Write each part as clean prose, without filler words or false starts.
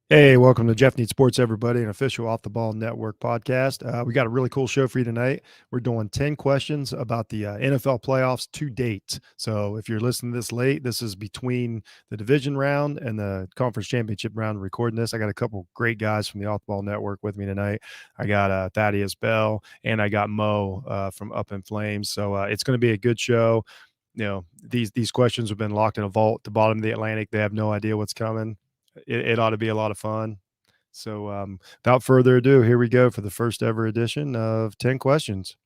Hey, welcome to Jeff Needs Sports, everybody, an official Off the Ball Network podcast. We got a really cool show for you tonight. We're doing 10 questions about the NFL playoffs to date. So if you're listening to this late, this is between the division round and the conference championship round recording this. I got a couple great guys from the Off the Ball Network with me tonight. I got Thaddeus Bell and I got Mo from Up in Flames. So it's going to be a good show. These questions have been locked in a vault at the bottom of the Atlantic. They have no idea what's coming. It ought to be a lot of fun. So, without further ado, here we go for the first ever edition of 10 questions.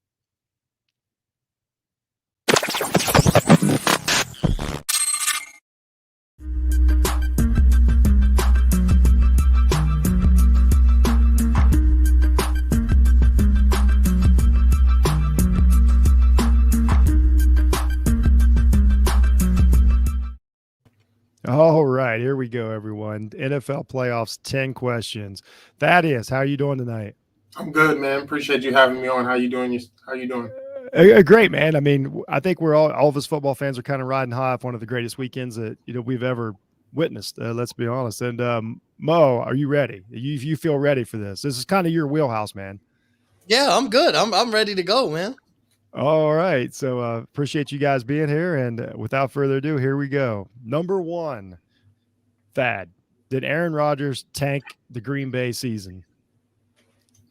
All right, here we go, everyone. NFL playoffs, 10 questions. Thaddeus, how are you doing tonight? I'm good, man. Appreciate you having me on. How you doing? How you doing? Great, man. I mean, I think we're all of us football fans are kind of riding high off one of the greatest weekends that we've ever witnessed. Let's be honest. And Mo, are you ready? You feel ready for this? This is kind of your wheelhouse, man. Yeah, I'm good. I'm ready to go, man. All right. So appreciate you guys being here. And without further ado, here we go. Number one, Thad, did Aaron Rodgers tank the Green Bay season?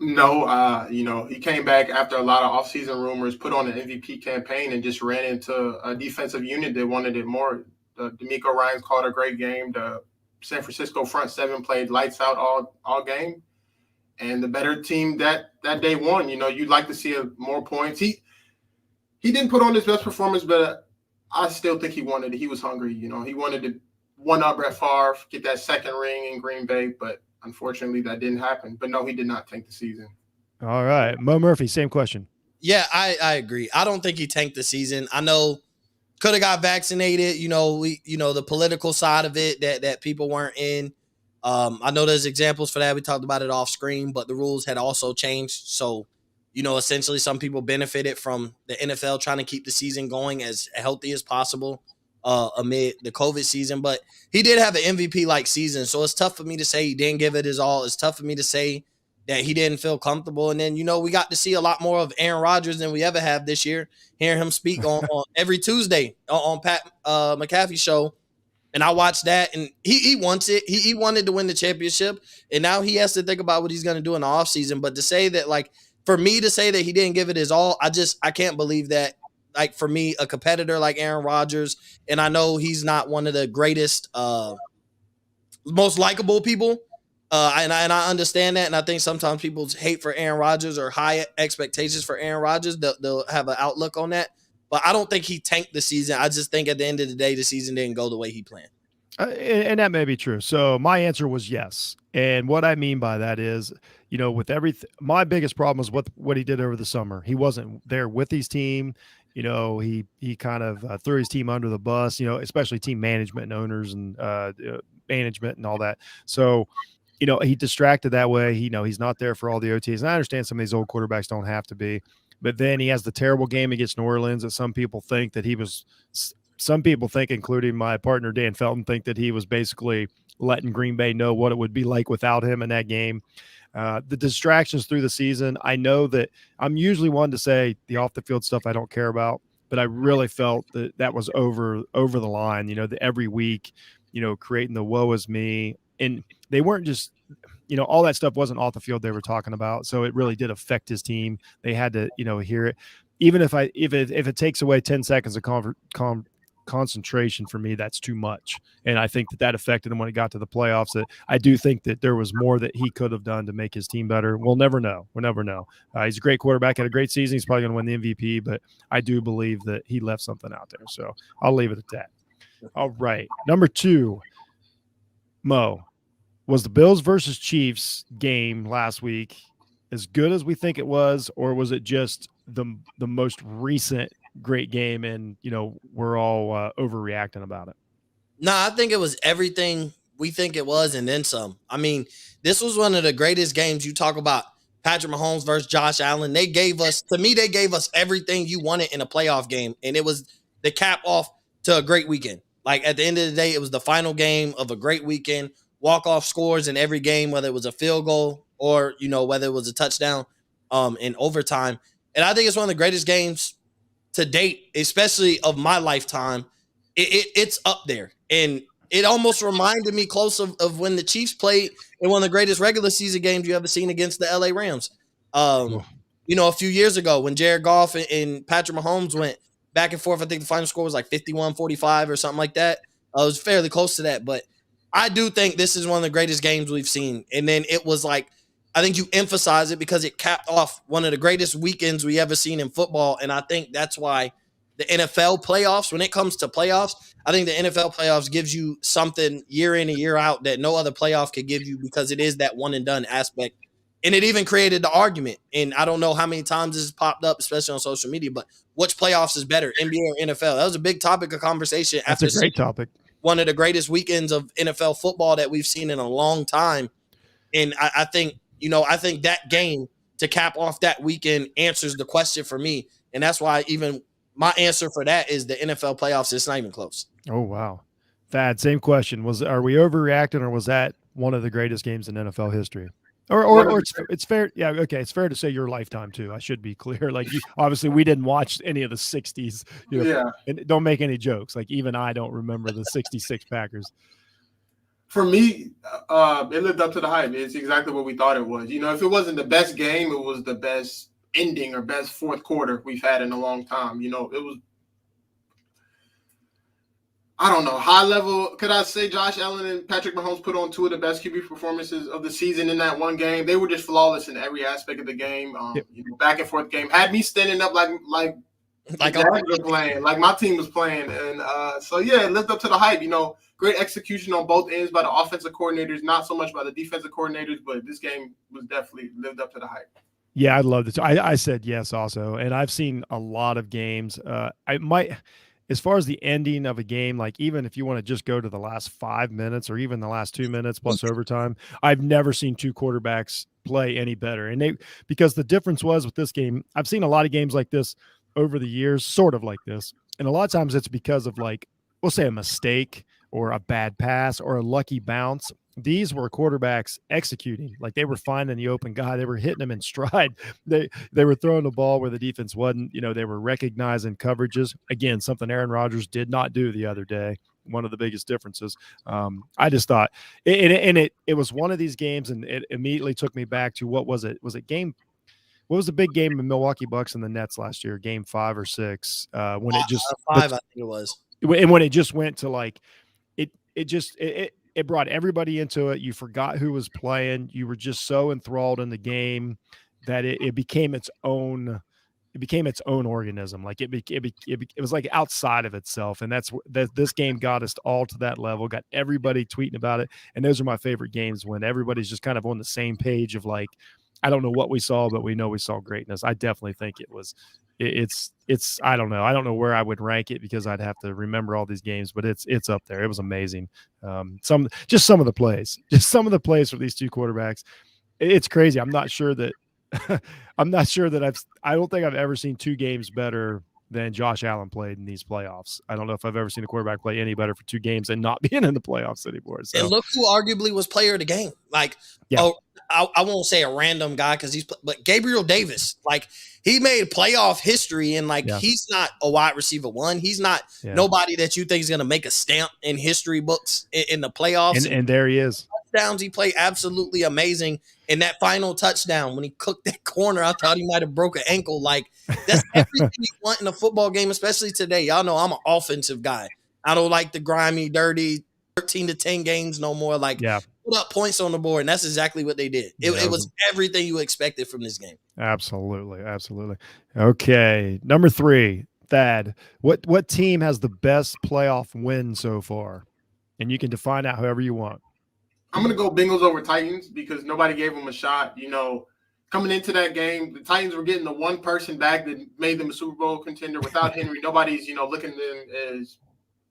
No, he came back after a lot of offseason rumors, put on an MVP campaign, and just ran into a defensive unit that wanted it more. D'Amico Ryans called a great game. The San Francisco front seven played lights out all game, and the better team that day won. You'd like to see more points. He didn't put on his best performance, but I still think he wanted it. He was hungry. He wanted to one up Brett Favre, get that second ring in Green Bay, but unfortunately, that didn't happen. But no, he did not tank the season. All right. Mo Murphy, same question. Yeah, I agree. I don't think he tanked the season. I know could have got vaccinated, the political side of it that people weren't in. I know there's examples for that. We talked about it off screen, but the rules had also changed. So, essentially some people benefited from the NFL trying to keep the season going as healthy as possible amid the COVID season. But he did have an MVP like season. So it's tough for me to say he didn't give it his all. It's tough for me to say that he didn't feel comfortable. And then, we got to see a lot more of Aaron Rodgers than we ever have this year. Hearing him speak on every Tuesday on Pat McAfee's show. And I watched that, and he wants it. He wanted to win the championship, and now he has to think about what he's going to do in the offseason. But to say that, for me to say that he didn't give it his all, I can't believe that. Like, for me, a competitor like Aaron Rodgers, and I know he's not one of the greatest, most likable people, and I understand that, and I think sometimes people's hate for Aaron Rodgers or high expectations for Aaron Rodgers, they'll have an outlook on that. But I don't think he tanked the season. I just think at the end of the day, the season didn't go the way he planned. And that may be true. So my answer was yes. And what I mean by that is, with everything, my biggest problem was what he did over the summer. He wasn't there with his team. He kind of threw his team under the bus, especially team management and owners and management and all that. So, he distracted that way. He's not there for all the OTs. And I understand some of these old quarterbacks don't have to be. But then he has the terrible game against New Orleans that some people think, including my partner Dan Felton, think that he was basically letting Green Bay know what it would be like without him in that game. The distractions through the season, I know that I'm usually one to say the off the field stuff I don't care about, but I really felt that was over the line. Every week, creating the woe is me, and they weren't just. All that stuff wasn't off the field they were talking about. So it really did affect his team. They had to, hear it. Even if it takes away 10 seconds of concentration for me, that's too much. And I think that affected him when it got to the playoffs. That I do think that there was more that he could have done to make his team better. We'll never know. He's a great quarterback, had a great season. He's probably going to win the MVP, but I do believe that he left something out there. So I'll leave it at that. All right. Number 2, Mo. Was the Bills versus Chiefs game last week as good as we think it was, or was it just the most recent great game and, we're all overreacting about it? Nah, I think it was everything we think it was and then some. I mean, this was one of the greatest games. You talk about Patrick Mahomes versus Josh Allen. They gave us everything you wanted in a playoff game, and it was the cap off to a great weekend. Like, at the end of the day, it was the final game of a great weekend. walk-off scores in every game, whether it was a field goal or, whether it was a touchdown in overtime. And I think it's one of the greatest games to date, especially of my lifetime. It's up there. And it almost reminded me close of when the Chiefs played in one of the greatest regular season games you ever seen against the LA Rams. A few years ago when Jared Goff and Patrick Mahomes went back and forth. I think the final score was like 51-45 or something like that. It was fairly close to that. But I do think this is one of the greatest games we've seen. And then it was like, I think you emphasize it because it capped off one of the greatest weekends we ever seen in football. And I think that's why the NFL playoffs, when it comes to playoffs, I think the NFL playoffs gives you something year in and year out that no other playoff could give you because it is that one and done aspect. And it even created the argument. And I don't know how many times this has popped up, especially on social media, but which playoffs is better, NBA or NFL? That was a big topic of conversation. That's a great topic. One of the greatest weekends of NFL football that we've seen in a long time. And I think that game to cap off that weekend answers the question for me. And that's why even my answer for that is the NFL playoffs. It's not even close. Oh, wow. Thad, same question. Are we overreacting, or was that one of the greatest games in NFL history? Or it's fair. Yeah. Okay. It's fair to say your lifetime too. I should be clear. Like, obviously we didn't watch any of the 60s, and don't make any jokes. Like, even I don't remember the 66 Packers. For me, it lived up to the hype. It's exactly what we thought it was. If it wasn't the best game, it was the best ending or best fourth quarter we've had in a long time. It was, I don't know, high level. Could I say Josh Allen and Patrick Mahomes put on two of the best QB performances of the season in that one game? They were just flawless in every aspect of the game. Back and forth game had me standing up like were playing, like my team was playing, and it lived up to the hype. Great execution on both ends by the offensive coordinators, not so much by the defensive coordinators, but this game was definitely lived up to the hype. Yeah, I'd love to. I said yes also, and I've seen a lot of games. As far as the ending of a game, like even if you want to just go to the last 5 minutes or even the last 2 minutes plus overtime, I've never seen two quarterbacks play any better. And because the difference was with this game, I've seen a lot of games like this over the years, sort of like this. And a lot of times it's because of, like, we'll say a mistake or a bad pass or a lucky bounce. These were quarterbacks executing, like they were finding the open guy. They were hitting him in stride. They were throwing the ball where the defense wasn't. They were recognizing coverages. Again, something Aaron Rodgers did not do the other day. One of the biggest differences. I just thought it was one of these games, and it immediately took me back to what was it? Was it game? What was the big game in Milwaukee Bucks and the Nets last year? Game 5 or 6? When it just 5, I think it was. And when it just went to like it brought everybody into it. You forgot who was playing. You were just so enthralled in the game that it became its own. It became its own organism. Like it was like outside of itself. And this game got us all to that level. Got everybody tweeting about it. And those are my favorite games, when everybody's just kind of on the same page of, like, I don't know what we saw, but we know we saw greatness. I definitely think it was. It's I don't know. I don't know where I would rank it because I'd have to remember all these games, but it's up there. It was amazing. Some of the plays for these two quarterbacks. It's crazy. I'm not sure that I don't think I've ever seen two games better than Josh Allen played in these playoffs. I don't know if I've ever seen a quarterback play any better for two games and not being in the playoffs anymore. So. And look who arguably was player of the game. Like, yeah. I won't say a random guy but Gabriel Davis, like, he made playoff history, and he's not a wide receiver one. He's not nobody that you think is going to make a stamp in history books in the playoffs. And there he is. Touchdowns, he played absolutely amazing. And that final touchdown, when he cooked that corner, I thought he might have broke an ankle. Like, that's everything you want in a football game, especially today. Y'all know I'm an offensive guy. I don't like the grimy, dirty 13-10 games no more. Like, put up points on the board, and that's exactly what they did. It was everything you expected from this game. Absolutely. Okay, number 3, Thad. What team has the best playoff win so far? And you can define that however you want. I'm going to go Bengals over Titans because nobody gave them a shot. Coming into that game, the Titans were getting the one person back that made them a Super Bowl contender. Without Henry, nobody's, looking at them as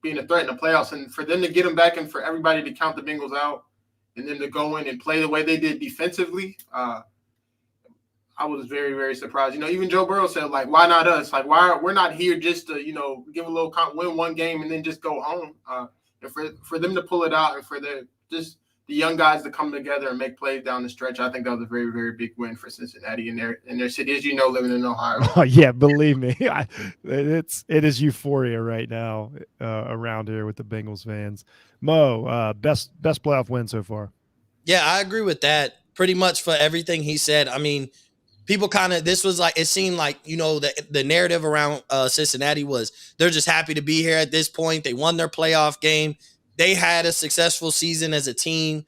being a threat in the playoffs. And for them to get them back and for everybody to count the Bengals out and then to go in and play the way they did defensively, I was very, very surprised. Even Joe Burrow said, like, why not us? Like, we're not here just to, give a little win one game and then just go home. And for them to pull it out and for the the young guys to come together and make plays down the stretch. I think that was a very, very big win for Cincinnati in their city, as you know, living in Ohio. Oh, yeah, believe me, it is euphoria right now around here with the Bengals fans. Mo, best playoff win so far. Yeah, I agree with that pretty much for everything he said. I mean, people kind of, this was like, it seemed like, the narrative around Cincinnati was they're just happy to be here at this point. They won their playoff game. They had a successful season as a team.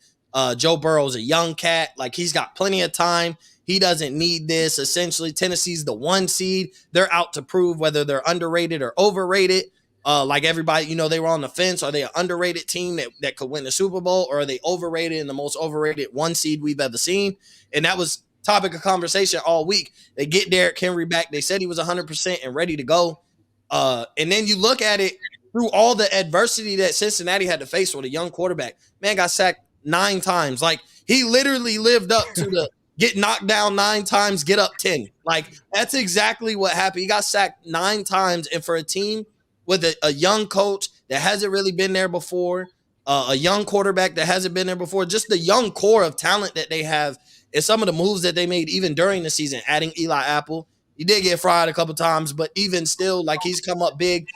Joe Burrow's a young cat. Like, he's got plenty of time. He doesn't need this. Essentially, Tennessee's the 1 seed. They're out to prove whether they're underrated or overrated. Like everybody, they were on the fence. Are they an underrated team that could win the Super Bowl, or are they overrated and the most overrated 1 seed we've ever seen? And that was topic of conversation all week. They get Derrick Henry back. They said he was 100% and ready to go. And then you look at it through all the adversity that Cincinnati had to face with a young quarterback. Man got sacked 9 times. Like, he literally lived up to the get knocked down 9 times, get up 10. Like, that's exactly what happened. He got sacked 9 times. And for a team with a young coach that hasn't really been there before, a young quarterback that hasn't been there before, just the young core of talent that they have, and some of the moves that they made even during the season, adding Eli Apple. He did get fried a couple times, but even still, like, he's come up big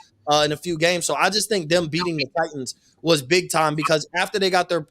in a few games. So I just think them beating the Titans was big time, because after they got their,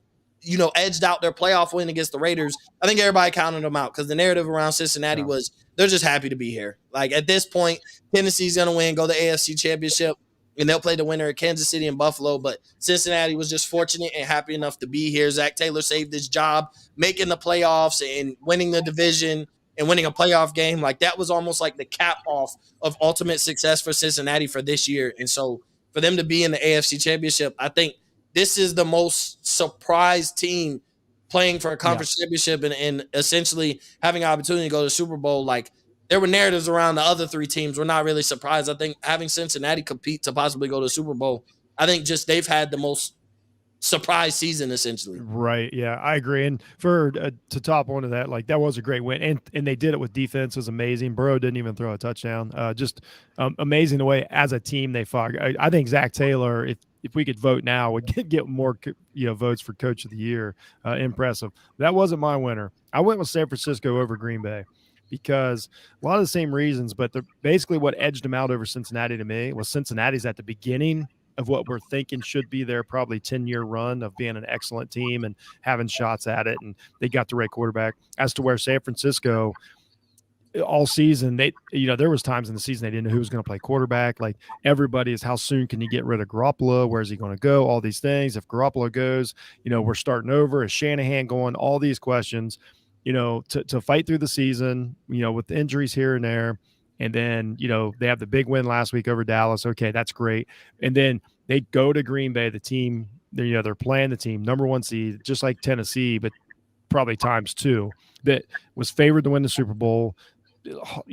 edged out their playoff win against the Raiders, I think everybody counted them out, because the narrative around Cincinnati was they're just happy to be here. Like, at this point, Tennessee's going to win, go to the AFC Championship, and they'll play the winner at Kansas City and Buffalo. But Cincinnati was just fortunate and happy enough to be here. Zach Taylor saved his job, making the playoffs and winning the division and winning a playoff game. Like, that was almost like the cap off of ultimate success for Cincinnati for this year. And so for them to be in the AFC Championship, I think this is the most surprised team playing for a conference championship and essentially having an opportunity to go to the Super Bowl. Like, there were narratives around the other 3 teams. We're not really surprised. I think having Cincinnati compete to possibly go to the Super Bowl, I think just they've had the most surprise season, essentially. Right. Yeah, I agree. And for to top on to that, like, that was a great win. And they did it with defense. It was amazing. Burrow didn't even throw a touchdown. Just amazing the way as a team they fought. I think Zach Taylor, if we could vote now, would get more votes for Coach of the Year. Impressive. That wasn't my winner. I went with San Francisco over Green Bay, because a lot of the same reasons, but basically what edged them out over Cincinnati to me was Cincinnati's at the beginning of what we're thinking should be their probably 10-year run of being an excellent team and having shots at it, and they got the right quarterback. As to where San Francisco, all season, there was times in the season they didn't know who was going to play quarterback. Like, everybody is, how soon can you get rid of Garoppolo? Where's he going to go? All these things. If Garoppolo goes, we're starting over. Is Shanahan going? All these questions. To fight through the season, with the injuries here and there. And then, they have the big win last week over Dallas. Okay, that's great. And then they go to Green Bay, the team, they're playing the team, number 1 seed, just like Tennessee, but probably times 2, that was favored to win the Super Bowl,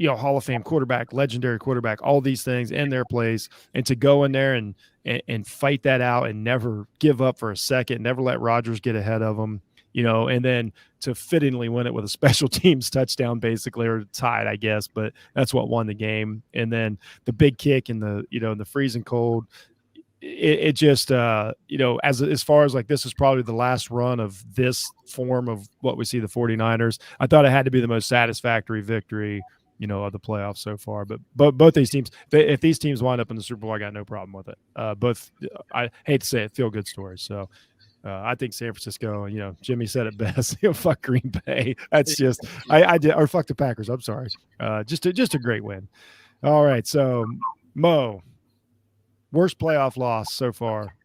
Hall of Fame quarterback, legendary quarterback, all these things in their place. And to go in there and fight that out and never give up for a second, never let Rodgers get ahead of them. And then to fittingly win it with a special teams touchdown, basically, or tied, I guess, but that's what won the game. And then the big kick in the, in the freezing cold, it just, as far as like, this is probably the last run of this form of what we see the 49ers. I thought it had to be the most satisfactory victory, of the playoffs so far. But both these teams, if these teams wind up in the Super Bowl, I got no problem with it. Both, I hate to say it, feel good stories. So, I think San Francisco, Jimmy said it best. Fuck Green Bay. That's just, I did, or fuck the Packers. I'm sorry. Just a great win. All right. So, Mo, worst playoff loss so far.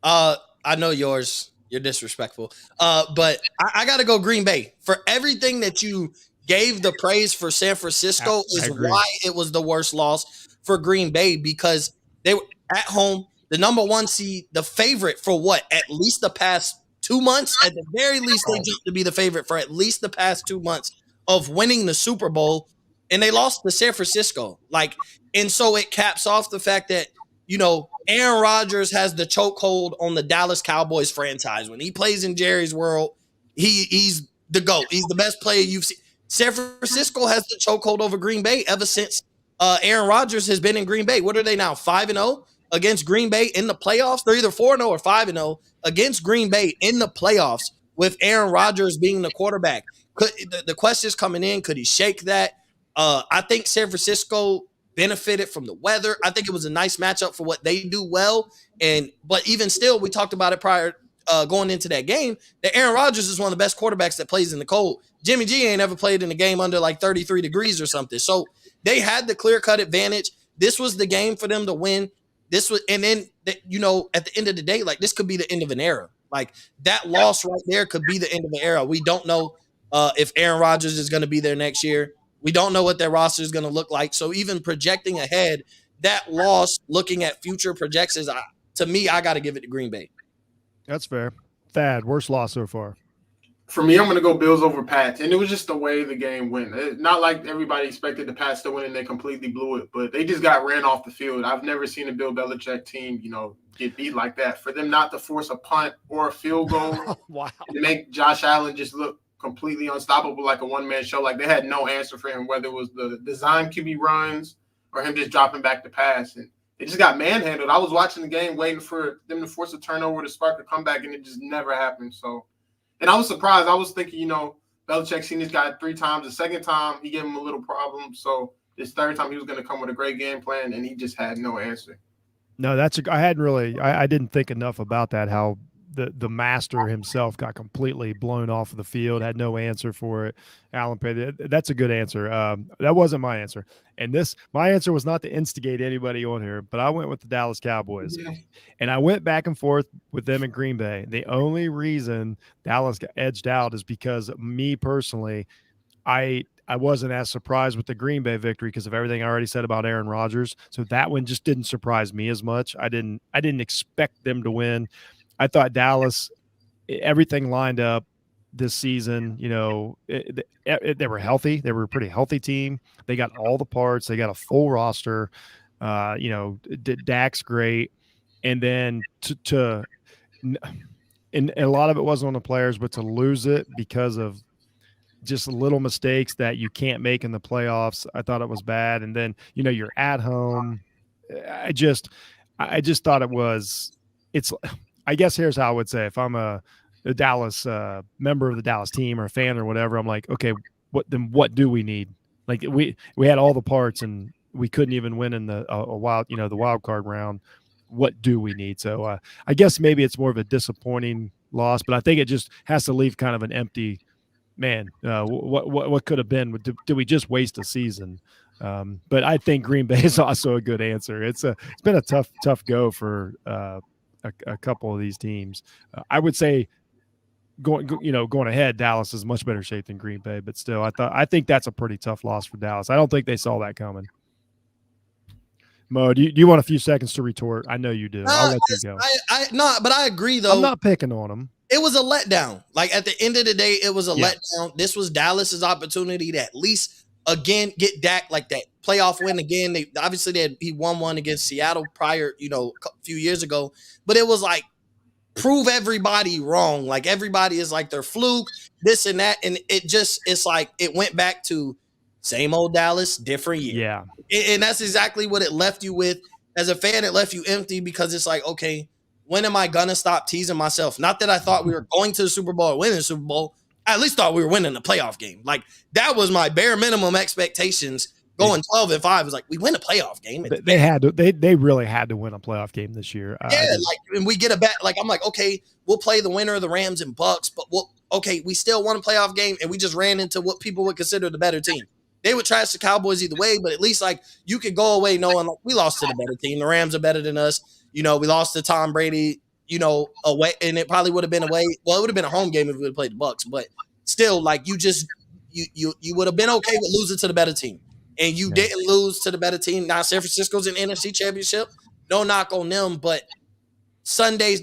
I know yours. You're disrespectful. But I got to go Green Bay for everything that you gave the praise for San Francisco is why it was the worst loss for Green Bay, because they were at home. The number 1 seed, the favorite for what? At least the past 2 months? At the very least, they jumped to be the favorite for at least the past 2 months of winning the Super Bowl, and they lost to San Francisco. Like, and so it caps off the fact that, Aaron Rodgers has the chokehold on the Dallas Cowboys franchise. When he plays in Jerry's world, he's the GOAT. He's the best player you've seen. San Francisco has the chokehold over Green Bay ever since Aaron Rodgers has been in Green Bay. What are they now, 5-0? against Green Bay in the playoffs. They're either 4-0 or 5-0 against Green Bay in the playoffs with Aaron Rodgers being the quarterback. The questions coming in, could he shake that? I think San Francisco benefited from the weather. I think it was a nice matchup for what they do well. But even still, we talked about it prior going into that game, that Aaron Rodgers is one of the best quarterbacks that plays in the cold. Jimmy G ain't ever played in a game under like 33 degrees or something. So they had the clear-cut advantage. This was the game for them to win. And then, you know, at the end of the day, like, this could be the end of an era. Like, that loss right there could be the end of an era. We don't know if Aaron Rodgers is going to be there next year. We don't know what their roster is going to look like. So even projecting ahead, that loss, looking at future projections, to me, I got to give it to Green Bay. That's fair. Thad, worst loss so far? For me, I'm going to go Bills over Pats. And it was just the way the game went. Not like everybody expected the Pats to win and they completely blew it, but they just got ran off the field. I've never seen a Bill Belichick team, you know, get beat like that. For them not to force a punt or a field goal, Wow, to make Josh Allen just look completely unstoppable like a one-man show. Like, they had no answer for him, whether it was the design QB runs or him just dropping back to pass. And they just got manhandled. I was watching the game waiting for them to force a turnover to spark a comeback, and it just never happened. So, and I was surprised. I was thinking, you know, Belichick seen this guy 3 times. The second time, he gave him a little problem. So this third time, he was going to come with a great game plan, and he just had no answer. No, I didn't think enough about that, how the master himself got completely blown off of the field, had no answer for it. Allen Payne, that's a good answer. That wasn't my answer. And my answer was not to instigate anybody on here, but I went with the Dallas Cowboys. Yeah. And I went back and forth with them in Green Bay. The only reason Dallas got edged out is because me personally, I wasn't as surprised with the Green Bay victory because of everything I already said about Aaron Rodgers. So that one just didn't surprise me as much. I didn't expect them to win. I thought Dallas, everything lined up this season. You know, they were healthy. They were a pretty healthy team. They got all the parts. They got a full roster. You know, Dak's great. And then and a lot of it wasn't on the players, but to lose it because of just little mistakes that you can't make in the playoffs, I thought it was bad. And then, you know, you're at home. I just thought I guess here's how I would say, if I'm a Dallas member of the Dallas team or a fan or whatever, I'm like, okay, what do we need? Like, we had all the parts and we couldn't even win in the wild card round. What do we need? So I guess maybe it's more of a disappointing loss, but I think it just has to leave kind of an empty, man, what could have been? Did we just waste a season? But I think Green Bay is also a good answer. It's been a tough go for a couple of these teams. I would say going ahead, Dallas is much better shape than Green Bay, but still, I think that's a pretty tough loss for Dallas. I don't think they saw that coming. Mo, do you want a few seconds to retort? I know you do. I'll let you go. But I agree though. I'm not picking on them. It was a letdown. Like, at the end of the day, it was a letdown. This was Dallas's opportunity to at least again get Dak like that playoff win again. He won one against Seattle prior, a few years ago, but it was like, prove everybody wrong. Like, everybody is like they're fluke, this and that, and it's like it went back to same old Dallas, different year. Yeah, and that's exactly what it left you with. As a fan, it left you empty because it's like, okay, when am I gonna stop teasing myself? Not that I thought we were going to the Super Bowl or winning the Super Bowl. I at least thought we were winning the playoff game. Like, that was my bare minimum expectations. Going 12-5 was like, we win a playoff game. They had to. They really had to win a playoff game this year. And we get a bet. Like, I'm like, okay, we'll play the winner of the Rams and Bucks, but we still won a playoff game, and we just ran into what people would consider the better team. They would trash the Cowboys either way, but at least, like, you could go away knowing, like, we lost to the better team. The Rams are better than us. We lost to Tom Brady, away, and it probably would have been away. Well, it would have been a home game if we would have played the Bucks, but still, like, you would have been okay with losing to the better team. And you didn't lose to the better team. Now, San Francisco's in the NFC Championship. No knock on them, but Sunday,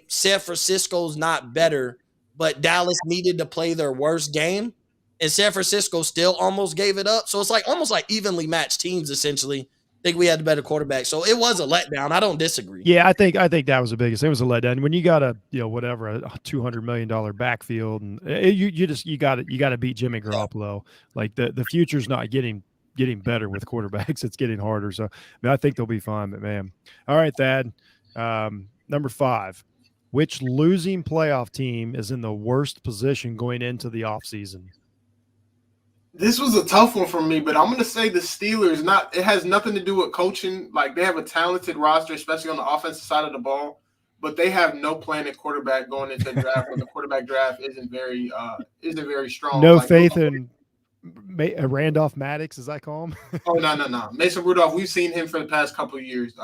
San Francisco's not better, but Dallas needed to play their worst game, and San Francisco still almost gave it up. So it's like almost like evenly matched teams, essentially. I think we had the better quarterback. So it was a letdown. I don't disagree. Yeah, I think that was the biggest. It was a letdown. When you got a $200 million backfield, and you got to beat Jimmy Garoppolo. Like, the future's not getting getting better with quarterbacks. It's getting harder. So, I think they'll be fine. But, man. All right, Thad. Number 5. Which losing playoff team is in the worst position going into the offseason? This was a tough one for me, but I'm going to say the Steelers. It has nothing to do with coaching. Like, they have a talented roster, especially on the offensive side of the ball, but they have no plan at quarterback going into the draft. Or the quarterback draft isn't very strong. No faith in Randolph Maddox, as I call him. Oh, no. Mason Rudolph, we've seen him for the past couple of years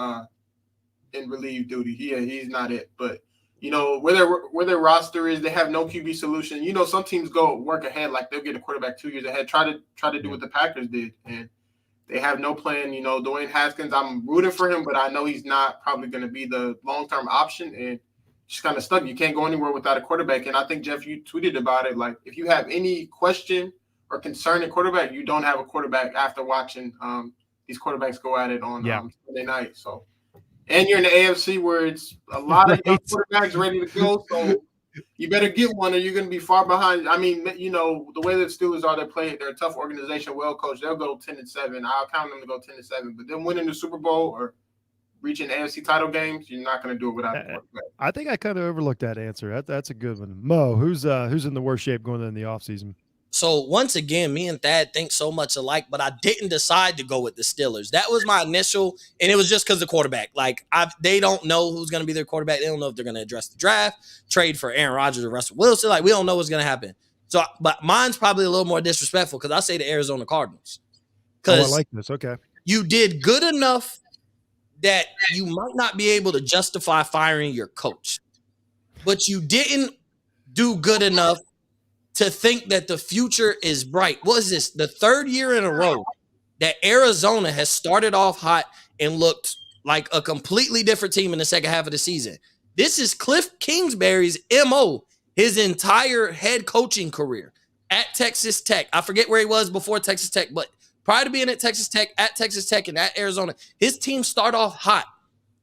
in relief duty. He's not it. But, where their roster is, they have no QB solution. Some teams go work ahead, like they'll get a quarterback 2 years ahead, try to do what the Packers did. And they have no plan. Dwayne Haskins, I'm rooting for him, but I know he's not probably going to be the long-term option. And just kind of stuck. You can't go anywhere without a quarterback. And I think, Jeff, you tweeted about it. Like, if you have any question or concern in quarterback, you don't have a quarterback after watching these quarterbacks go at it on Sunday night. So, and you're in the AFC where it's a lot of young quarterbacks ready to go. So you better get one or you're going to be far behind. I mean, the way the Steelers are, they're a tough organization, well coached. They'll go 10-7. I'll count them to go 10-7. But then winning the Super Bowl or reaching AFC title games, you're not going to do it without the quarterback. I think I kind of overlooked that answer. That's a good one. Mo, who's in the worst shape going into the offseason? So once again, me and Thad think so much alike, but I didn't decide to go with the Steelers. That was my initial, and it was just because of the quarterback. Like, they don't know who's going to be their quarterback. They don't know if they're going to address the draft, trade for Aaron Rodgers or Russell Wilson. Like, we don't know what's going to happen. So, but mine's probably a little more disrespectful because I say the Arizona Cardinals. I like this. Okay. You did good enough that you might not be able to justify firing your coach, but you didn't do good enough to think that the future is bright. What is this? The third year in a row that Arizona has started off hot and looked like a completely different team in the second half of the season. This is Cliff Kingsbury's MO, his entire head coaching career at Texas Tech. I forget where he was before Texas Tech, but prior to being at Texas Tech, and at Arizona, his team start off hot.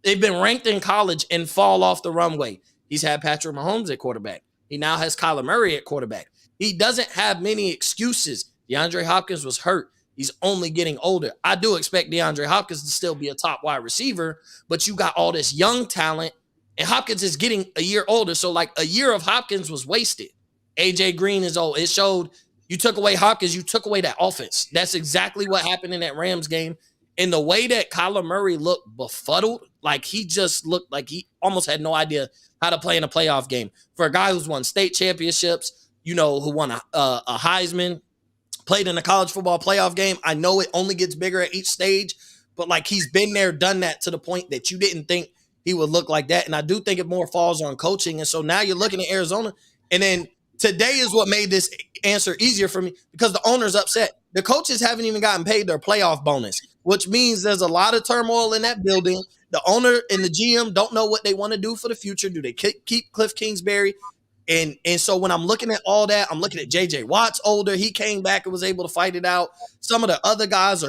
They've been ranked in college and fall off the runway. He's had Patrick Mahomes at quarterback. He now has Kyler Murray at quarterback. He doesn't have many excuses. DeAndre Hopkins was hurt. He's only getting older. I do expect DeAndre Hopkins to still be a top wide receiver, but you got all this young talent, and Hopkins is getting a year older. So, like, a year of Hopkins was wasted. AJ Green is old. It showed you took away Hopkins, you took away that offense. That's exactly what happened in that Rams game. And the way that Kyler Murray looked befuddled, like, he just looked like he almost had no idea how to play in a playoff game. For a guy who's won state championships, who won a Heisman, played in a college football playoff game. I know it only gets bigger at each stage, but, like, he's been there, done that to the point that you didn't think he would look like that. And I do think it more falls on coaching. And so now you're looking at Arizona. And then today is what made this answer easier for me because the owner's upset. The coaches haven't even gotten paid their playoff bonus, which means there's a lot of turmoil in that building. The owner and the GM don't know what they want to do for the future. Do they keep Cliff Kingsbury? And so when I'm looking at all that, I'm looking at J.J. Watt's older. He came back and was able to fight it out. Some of the other guys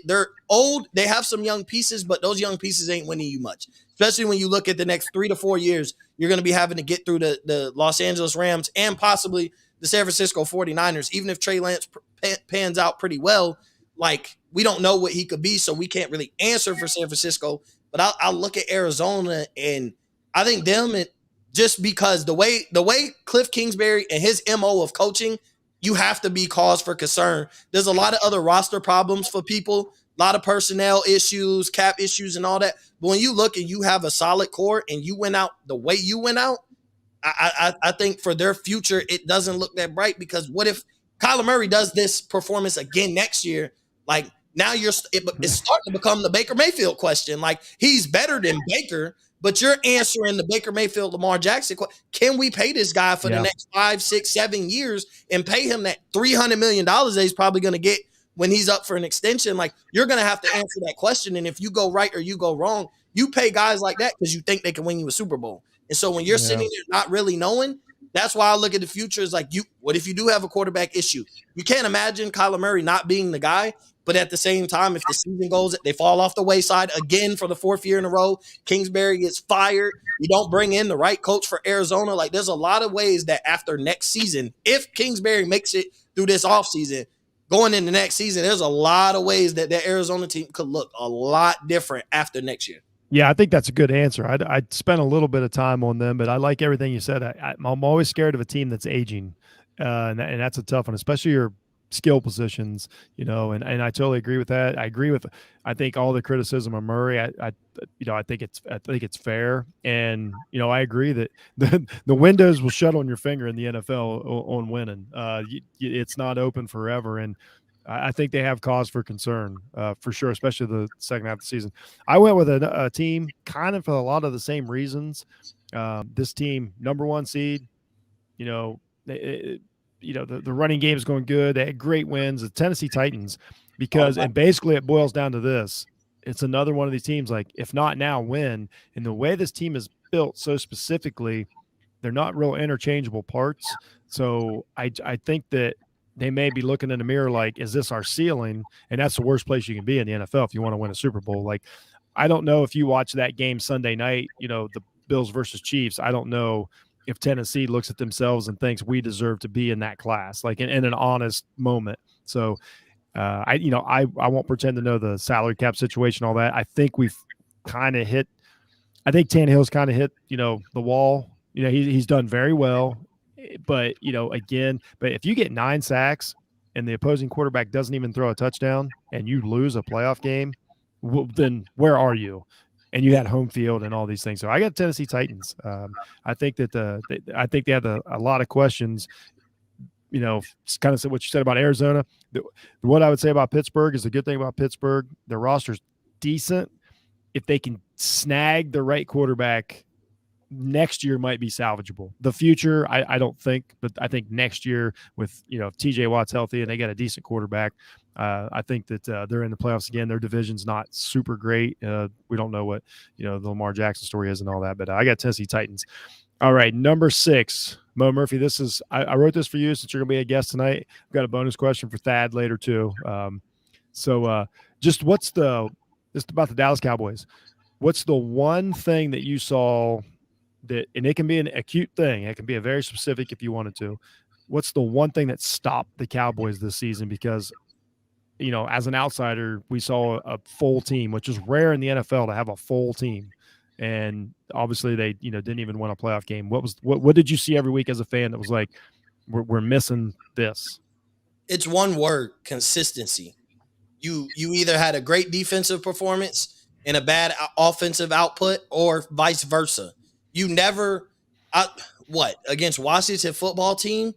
they're old. They have some young pieces, but those young pieces ain't winning you much. Especially when you look at the next 3 to 4 years, you're going to be having to get through the Los Angeles Rams and possibly the San Francisco 49ers. Even if Trey Lance pans out pretty well, like, we don't know what he could be, so we can't really answer for San Francisco. But I'll look at Arizona, and I think them just because the way Cliff Kingsbury and his MO of coaching, you have to be cause for concern. There's a lot of other roster problems for people, a lot of personnel issues, cap issues, and all that. But when you look and you have a solid core and you went out the way you went out, I think for their future, it doesn't look that bright because what if Kyler Murray does this performance again next year? Like, now it's starting to become the Baker Mayfield question. Like, he's better than Baker, but you're answering the Baker Mayfield, Lamar Jackson question. Can we pay this guy for the next 5, 6, 7 years and pay him that $300 million that he's probably going to get when he's up for an extension? Like, you're going to have to answer that question. And if you go right or you go wrong, you pay guys like that because you think they can win you a Super Bowl. And so when you're sitting there not really knowing, that's why I look at the future as like, what if you do have a quarterback issue? You can't imagine Kyler Murray not being the guy. But at the same time, if the season goes, they fall off the wayside again for the 4th year in a row. Kingsbury gets fired. You don't bring in the right coach for Arizona. Like, there's a lot of ways that after next season, if Kingsbury makes it through this offseason, going into next season, there's a lot of ways that the Arizona team could look a lot different after next year. Yeah, I think that's a good answer. I spent a little bit of time on them, but I like everything you said. I'm always scared of a team that's aging, and that's a tough one, especially your skill positions. And I totally agree with that. I agree with. I think all the criticism of Murray. I think it's fair, and I agree that the windows will shut on your finger in the NFL on winning. It's not open forever, and I think they have cause for concern, for sure, especially the second half of the season. I went with a team kind of for a lot of the same reasons. This team, number one seed, the running game is going good. They had great wins. The Tennessee Titans, and basically it boils down to this. It's another one of these teams, like, if not now, when? And the way this team is built so specifically, they're not real interchangeable parts. So I think that they may be looking in the mirror like, is this our ceiling? And that's the worst place you can be in the NFL if you want to win a Super Bowl. Like, I don't know if you watch that game Sunday night, the Bills versus Chiefs. I don't know if Tennessee looks at themselves and thinks we deserve to be in that class, like in an honest moment. So I won't pretend to know the salary cap situation, all that. I think we've kind of hit. I think Tannehill's kind of hit, the wall. He's done very well. But, but if you get 9 sacks and the opposing quarterback doesn't even throw a touchdown and you lose a playoff game, then where are you? And you had home field and all these things. So I got Tennessee Titans. I think that I think they have a lot of questions. Kind of what you said about Arizona. What I would say about Pittsburgh is the good thing about Pittsburgh. Their roster's decent. If they can snag the right quarterback, next year might be salvageable. The future, I don't think, but I think next year with, if TJ Watt's healthy and they got a decent quarterback, I think that they're in the playoffs again. Their division's not super great. We don't know what, the Lamar Jackson story is and all that, but I got Tennessee Titans. All right, number 6, Mo Murphy. This is, I wrote this for you since you're going to be a guest tonight. I've got a bonus question for Thad later too. Just about the Dallas Cowboys. What's the one thing that you saw that, and it can be an acute thing, it can be a very specific if you wanted to. What's the one thing that stopped the Cowboys this season? Because, as an outsider, we saw a full team, which is rare in the NFL to have a full team. And obviously they, didn't even win a playoff game. What did you see every week as a fan that was like, we're missing this? It's one word: consistency. You either had a great defensive performance and a bad offensive output, or vice versa. You never, against Washington football team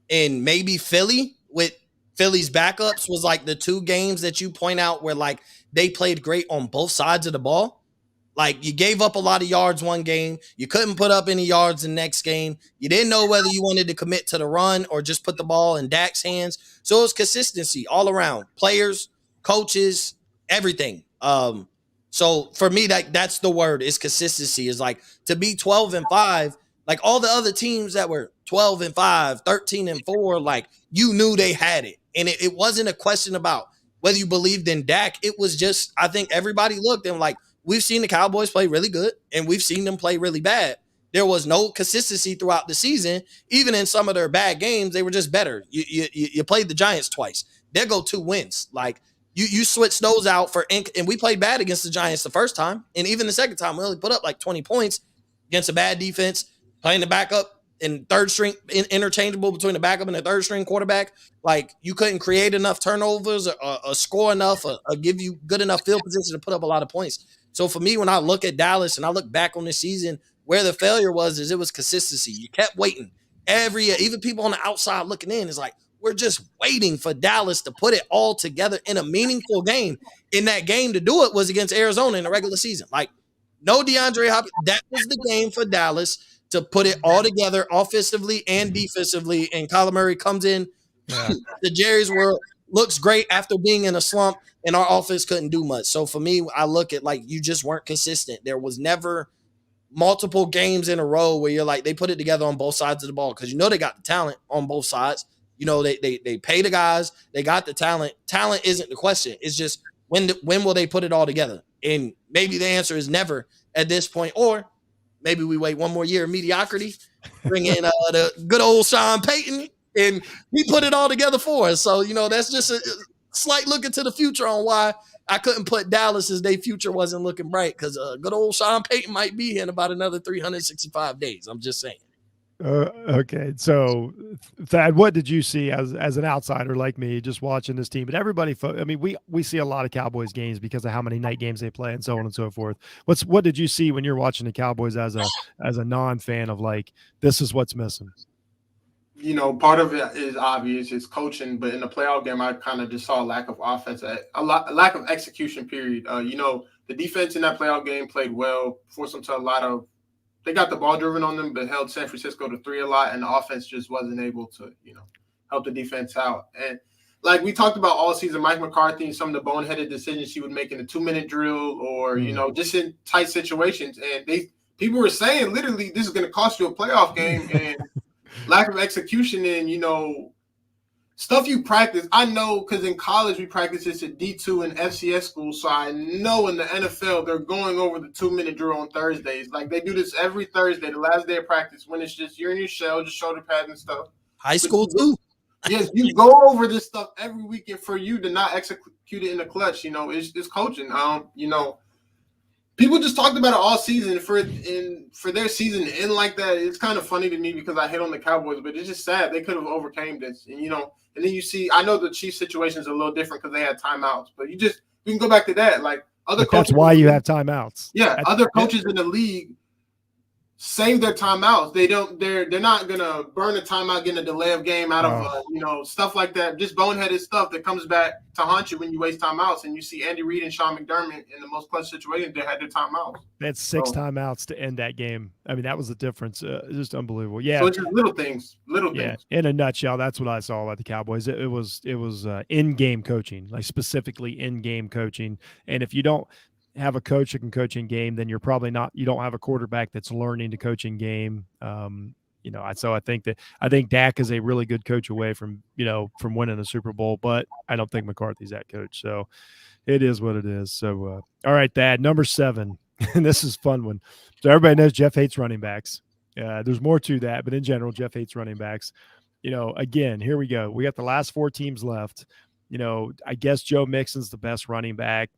and maybe Philly with Philly's backups was like the 2 games that you point out where like they played great on both sides of the ball. Like, you gave up a lot of yards one game. You couldn't put up any yards the next game. You didn't know whether you wanted to commit to the run or just put the ball in Dak's hands. So it was consistency all around. Players, coaches, everything. So for me, that's the word, is consistency. Is like, to be 12-5, like all the other teams that were 12-5, 13-4, like, you knew they had it. And it wasn't a question about whether you believed in Dak. It was just, I think everybody looked and like, we've seen the Cowboys play really good and we've seen them play really bad. There was no consistency throughout the season. Even in some of their bad games, they were just better. You played the Giants twice. There go 2 wins. Like, you switched those out for ink, and we played bad against the Giants the first time. And even the second time, we only put up like 20 points against a bad defense, playing the backup and third string, interchangeable between the backup and the third string quarterback. Like, you couldn't create enough turnovers or score enough or give you good enough field position to put up a lot of points. So for me, when I look at Dallas and I look back on this season, where the failure was is it was consistency. You kept waiting every year. Even people on the outside looking in is like, we're just waiting for Dallas to put it all together in a meaningful game. In that game, to do it was against Arizona in the regular season. Like, no DeAndre Hopkins. That was the game for Dallas to put it all together offensively and defensively. And Kyler Murray comes in to Jerry's world, looks great after being in a slump, and our offense couldn't do much. So for me, I look at like, you just weren't consistent. There was never multiple games in a row where you're like, they put it together on both sides of the ball, because they got the talent on both sides. They pay the guys, they got the talent. Talent isn't the question. It's just when will they put it all together? And maybe the answer is never at this point, or maybe we wait one more year of mediocrity, bring in the good old Sean Payton, And he put it all together for us. So, that's just a slight look into the future on why I couldn't put Dallas as their future wasn't looking bright, because good old Sean Payton might be here in about another 365 days. I'm just saying. Okay, so Thad, what did you see as an outsider like me, just watching this team? But everybody, I mean, we see a lot of Cowboys games because of how many night games they play and so on and so forth. What did you see when you're watching the Cowboys as a non-fan of, like, this is what's missing? Part of it is obvious, it's coaching, but in the playoff game, I kind of just saw a lack of offense, a lack of execution. Period. The defense in that playoff game played well, forced them to a lot of. They got the ball driven on them, but held San Francisco to 3 a lot, and the offense just wasn't able to, help the defense out. And like we talked about all season, Mike McCarthy and some of the boneheaded decisions he would make in a 2-minute drill, or just in tight situations. And people were saying literally this is going to cost you a playoff game, and lack of execution and stuff you practice. I know because in college we practice this at D2 and FCS schools, so I know in the NFL they're going over the 2-minute drill on Thursdays. Like they do this every Thursday, the last day of practice, when it's just you're in your shell, just shoulder pads and stuff. High school too. Yes, you go over this stuff every weekend. For you to not execute it in the clutch, it's coaching. People just talked about it all season. For their season to end like that, it's kind of funny to me because I hate on the Cowboys, but it's just sad. They could have overcame this. And, and then you see, I know the Chiefs situation is a little different because they had timeouts, but you can go back to that. Like other coaches. That's why you have timeouts. Yeah. Other coaches in the league save their timeouts. They're not going to burn a timeout, getting a delay of game out of, stuff like that. Just boneheaded stuff that comes back to haunt you when you waste timeouts. And you see Andy Reid and Sean McDermott in the most clutch situations, they had their timeouts. They had 6 timeouts to end that game. I mean, that was the difference. Just unbelievable. Yeah. So it's just little things. In a nutshell, that's what I saw about the Cowboys. It was in-game coaching, like specifically in-game coaching. And if you don't have a coach that can coach in game, then you don't have a quarterback that's learning to coach in game. So I think Dak is a really good coach away from winning the Super Bowl, but I don't think McCarthy's that coach. So it is what it is. So, all right, Thad, number 7, and this is a fun one. So everybody knows Jeff hates running backs. There's more to that, but in general, Jeff hates running backs. Again, here we go. We got the last 4 teams left. I guess Joe Mixon's the best running back.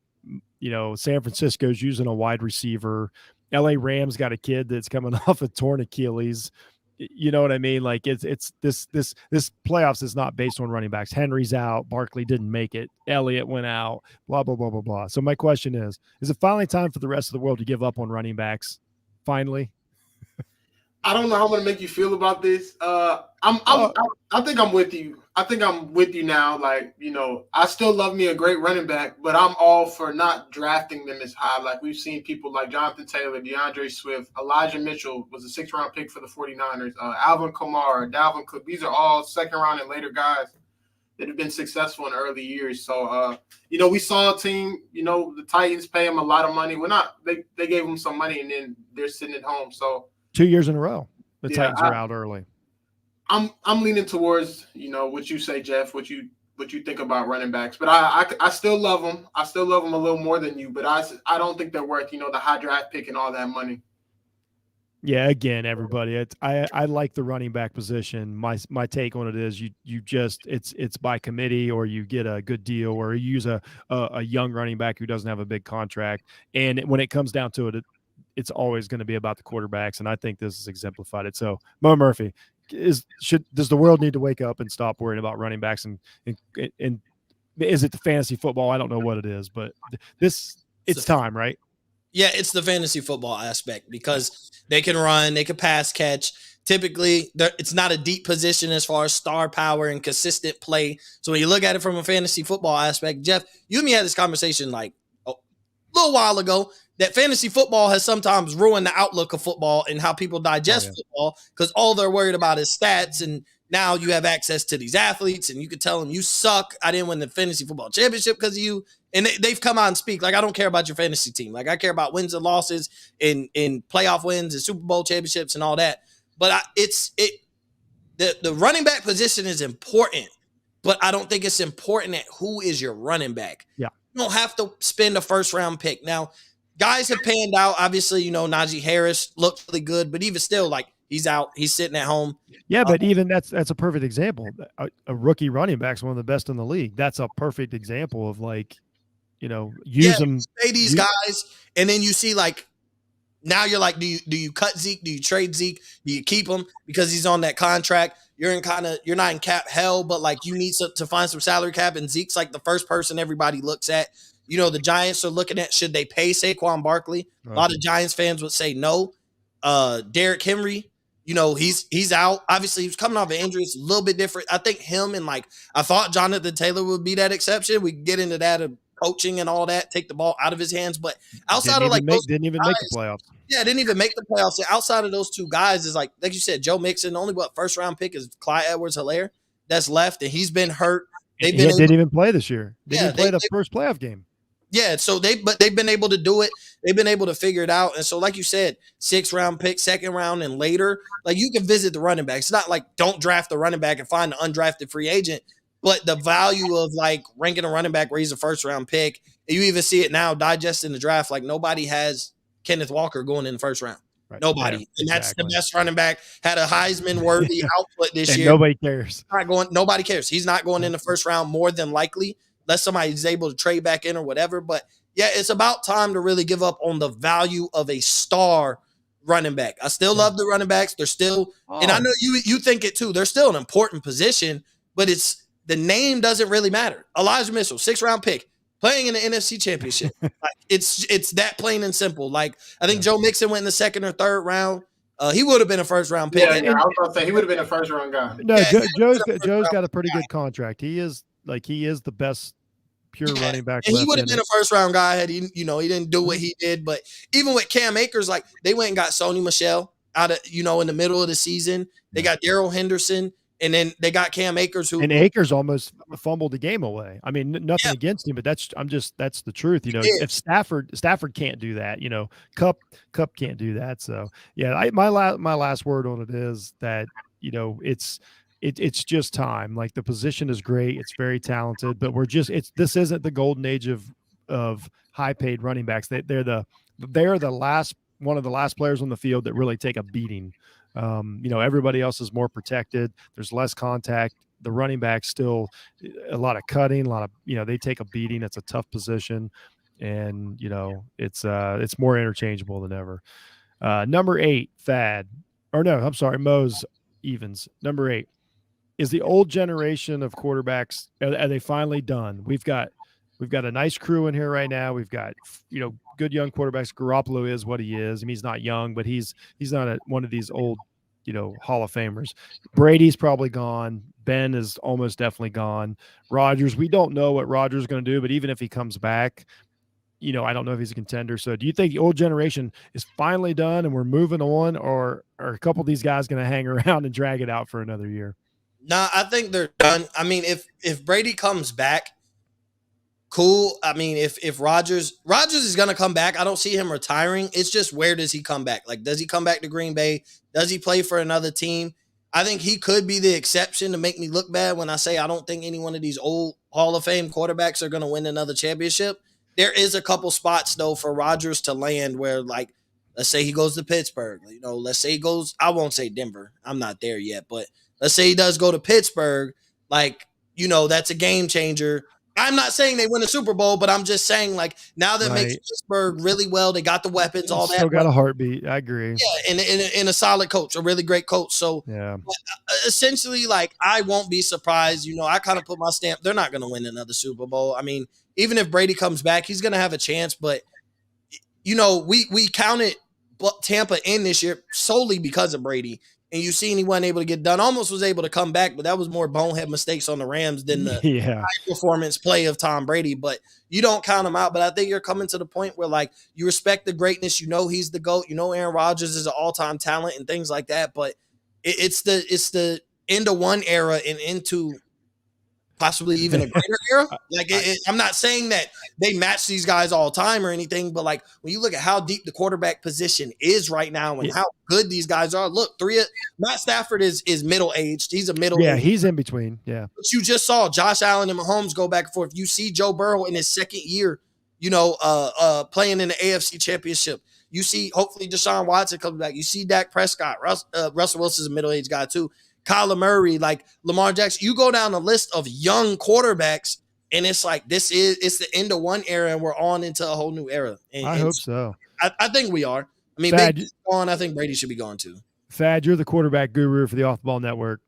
San Francisco's using a wide receiver. LA Rams got a kid that's coming off a torn Achilles. You know what I mean? Like it's this playoffs is not based on running backs. Henry's out. Barkley didn't make it. Elliott went out. Blah, blah, blah, blah, blah. So my question is it finally time for the rest of the world to give up on running backs? Finally? I don't know how I'm going to make you feel about this. I think I'm with you. I think I'm with you now. Like, I still love me a great running back, but I'm all for not drafting them as high. Like we've seen people like Jonathan Taylor, DeAndre Swift, Elijah Mitchell was a 6th-round pick for the 49ers, Alvin Kamara, Dalvin Cook. These are all 2nd-round and later guys that have been successful in early years. So, we saw a team, the Titans pay them a lot of money. They gave them some money and then they're sitting at home. So 2 years in a row, the Titans are out early. I'm leaning towards, what you say, Jeff, what you think about running backs, but I still love them. I still love them a little more than you, but I don't think they're worth, the high draft pick and all that money. Yeah, again, everybody, I like the running back position. My take on it is it's by committee, or you get a good deal, or you use a young running back who doesn't have a big contract. And when it comes down to it, it's always going to be about the quarterbacks, and I think this has exemplified it. So, Mo Murphy, does the world need to wake up and stop worrying about running backs? And is it the fantasy football? I don't know what it is, but it's time, right? Yeah, it's the fantasy football aspect because they can run, they can pass catch. Typically, it's not a deep position as far as star power and consistent play. So when you look at it from a fantasy football aspect, Jeff, you and me had this conversation like a little while ago that fantasy football has sometimes ruined the outlook of football and how people digest football because all they're worried about is stats. And now you have access to these athletes and you can tell them you suck. I didn't win the fantasy football championship because of you. And they've come out and speak like, I don't care about your fantasy team. Like I care about wins and losses in playoff wins and Super Bowl championships and all that. But the running back position is important, but I don't think it's important at who is your running back. Yeah. You don't have to spend a 1st-round pick. Now, guys have panned out. Obviously, Najee Harris looked really good, but even still, like He's out. He's sitting at home. Yeah, but even that's a perfect example. A rookie running back's one of the best in the league. That's a perfect example of use them. Pay these guys, and then you see now you're like, do you cut Zeke? Do you trade Zeke? Do you keep him because he's on that contract? You're not in cap hell, but you need to find some salary cap, and Zeke's the first person everybody looks at. The Giants are looking at, should they pay Saquon Barkley? Right. A lot of Giants fans would say no. Derrick Henry, he's out. Obviously, he was coming off an injury. It's a little bit different. I think him and I thought Jonathan Taylor would be that exception. We can get into that of coaching and all that, take the ball out of his hands. But outside didn't even make the playoffs. Yeah, didn't even make the playoffs. Outside of those two guys is like you said, Joe Mixon. Only first round pick is Clyde Edwards-Helaire that's left, and he's been hurt. Didn't even play this year. Didn't play the first playoff game. Yeah, so they've been able to do it. They've been able to figure it out. And so, like you said, 6th round pick, 2nd round, and later, you can visit the running back. It's not don't draft the running back and find an undrafted free agent, but the value of ranking a running back where he's a 1st round pick, and you even see it now digesting the draft. Nobody has Kenneth Walker going in the 1st round. Right. Nobody. Yeah, and that's the best running back. Had a Heisman worthy output this year. Nobody cares. Nobody cares. He's not going in the 1st round more than likely, unless somebody's able to trade back in or whatever. But yeah, it's about time to really give up on the value of a star running back. I still love the running backs. They're still, and I know you think it too. They're still an important position, but the name doesn't really matter. Elijah Mitchell, 6th round pick, playing in the NFC Championship. It's that plain and simple. I think Joe Mixon went in the 2nd or 3rd round. He would have been a 1st round pick. Yeah, I was going to say he would have been a 1st round guy. No, Joe's got a pretty good contract. He is the best pure running back. And he would have been a 1st round guy had he didn't do what he did. But even with Cam Akers, they went and got Sony Michel out of in the middle of the season. They got Darrell Henderson. And then they got Cam Akers, and Akers almost fumbled the game away. I mean, nothing against him, but that's the truth. If Stafford can't do that, Cup can't do that. So yeah, my last word on it is that it's just time. The position is great, it's very talented, but this isn't the golden age of high paid running backs. They're the last one of the last players on the field that really take a beating. Everybody else is more protected. There's less contact. The running back still a lot of cutting, a lot of, they take a beating. It's a tough position, and it's more interchangeable than ever. Number 8, Mose Evans. Number 8 is the old generation of quarterbacks. Are they finally done? We've got a nice crew in here right now. We've got, good young quarterbacks. Garoppolo is what he is. I mean, he's not young, but he's not one of these old, Hall of Famers. Brady's probably gone. Ben is almost definitely gone. Rodgers, we don't know what Rodgers is going to do, but even if he comes back, I don't know if he's a contender. So do you think the old generation is finally done and we're moving on, or are a couple of these guys going to hang around and drag it out for another year? No, I think they're done. I mean, if Brady comes back, cool. I mean, if Rodgers is going to come back, I don't see him retiring. It's just, where does he come back? Does he come back to Green Bay? Does he play for another team? I think he could be the exception to make me look bad when I say I don't think any one of these old Hall of Fame quarterbacks are going to win another championship. There is a couple spots, though, for Rodgers to land where, let's say he goes to Pittsburgh. Let's say he goes, I won't say Denver. I'm not there yet. But let's say he does go to Pittsburgh. That's a game changer. I'm not saying they win a Super Bowl, but I'm just saying, now that makes Pittsburgh really well. They got the weapons, all that. Still got a heartbeat. I agree. Yeah, and a solid coach, a really great coach. So, yeah. Essentially, I won't be surprised. I kind of put my stamp. They're not going to win another Super Bowl. I mean, even if Brady comes back, he's going to have a chance. But, we counted Tampa in this year solely because of Brady. And you seen he wasn't able to get done. Almost was able to come back, but that was more bonehead mistakes on the Rams than the high performance play of Tom Brady. But you don't count him out. But I think you're coming to the point where, you respect the greatness. He's the GOAT. Aaron Rodgers is an all-time talent and things like that. But it's the end of one era and into possibly even a greater era. I'm not saying that they match these guys all time or anything, but when you look at how deep the quarterback position is right now and how good these guys are, look, Matt Stafford is middle-aged. He's a middle. Yeah, he's in between. Yeah. But you just saw Josh Allen and Mahomes go back and forth. You see Joe Burrow in his 2nd year, playing in the AFC Championship. You see, hopefully Deshaun Watson comes back. You see Dak Prescott, Russell Wilson's a middle-aged guy too. Kyler Murray, like Lamar Jackson. You go down the list of young quarterbacks, and it's like it's the end of one era, and we're on into a whole new era. I hope so. I think we are. I mean, Baker's gone. I think Brady should be gone too. Thad, you're the quarterback guru for the Off the Ball Network.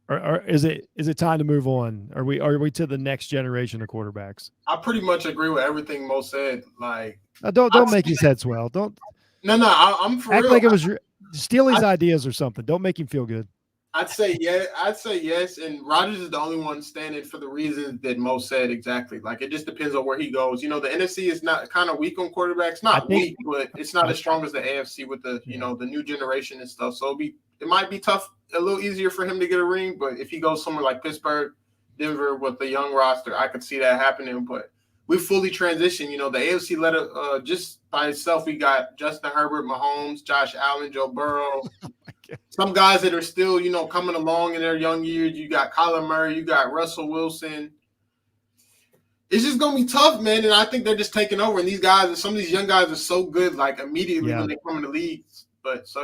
Or is it time to move on? Are we to the next generation of quarterbacks? I pretty much agree with everything Mo said. Like, don't make his head swell. Don't. No, I'm for act real. Like it was steal his ideas or something. Don't make him feel good. I'd say yes, and Rodgers is the only one standing for the reasons that Mo said exactly. Like, it just depends on where he goes. You know, the NFC is not kind of weak on quarterbacks. Not weak, but it's not as strong as the AFC with the the new generation and stuff. So it might be tough, a little easier for him to get a ring. But if he goes somewhere like Pittsburgh, Denver with the young roster, I could see that happening. But we fully transitioned. You know, the AFC let it just by itself. We got Justin Herbert, Mahomes, Josh Allen, Joe Burrow. Some guys that are still, coming along in their young years. You got Kyler Murray, you got Russell Wilson. It's just gonna be tough, man. And I think they're just taking over. And these guys, and some of these young guys are so good, like immediately when they come in the league. But so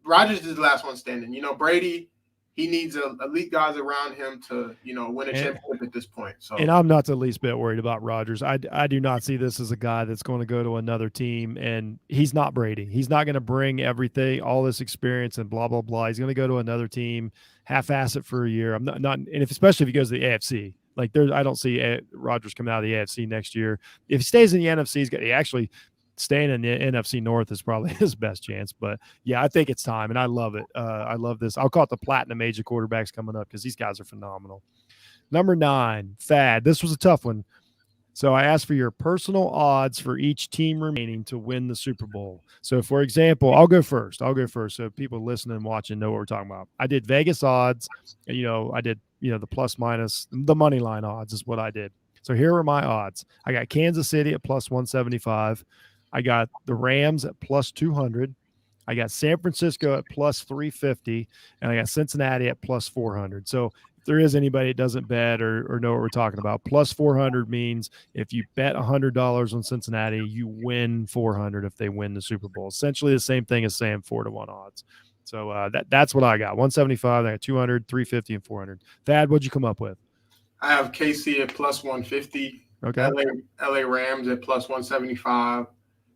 Rodgers is the last one standing. Brady, he needs elite guys around him to, win a championship at this point. So, and I'm not the least bit worried about Rodgers. I do not see this as a guy that's going to go to another team, and he's not Brady. He's not going to bring everything, all this experience and blah, blah, blah. He's going to go to another team, half-ass it for a year. I'm not, and especially if he goes to the AFC. Like, I don't see Rodgers coming out of the AFC next year. If he stays in the NFC, he actually – staying in the NFC North is probably his best chance. But, yeah, I think it's time, and I love it. I love this. I'll call it the platinum age of quarterbacks coming up because these guys are phenomenal. Number 9, Thad. This was a tough one. So I asked for your personal odds for each team remaining to win the Super Bowl. So, for example, I'll go first so people listening and watching know what we're talking about. I did Vegas odds. I did, the plus minus, the money line odds is what I did. So here are my odds. I got Kansas City at plus 175. I got the Rams at plus 200. I got San Francisco at plus 350. And I got Cincinnati at plus 400. So if there is anybody that doesn't bet or know what we're talking about, plus 400 means if you bet $100 on Cincinnati, you win 400 if they win the Super Bowl. Essentially the same thing as saying 4-1 odds. So that's what I got. 175, I got 200, 350, and 400. Thad, what'd you come up with? I have KC at plus 150. Okay. LA Rams at plus 175.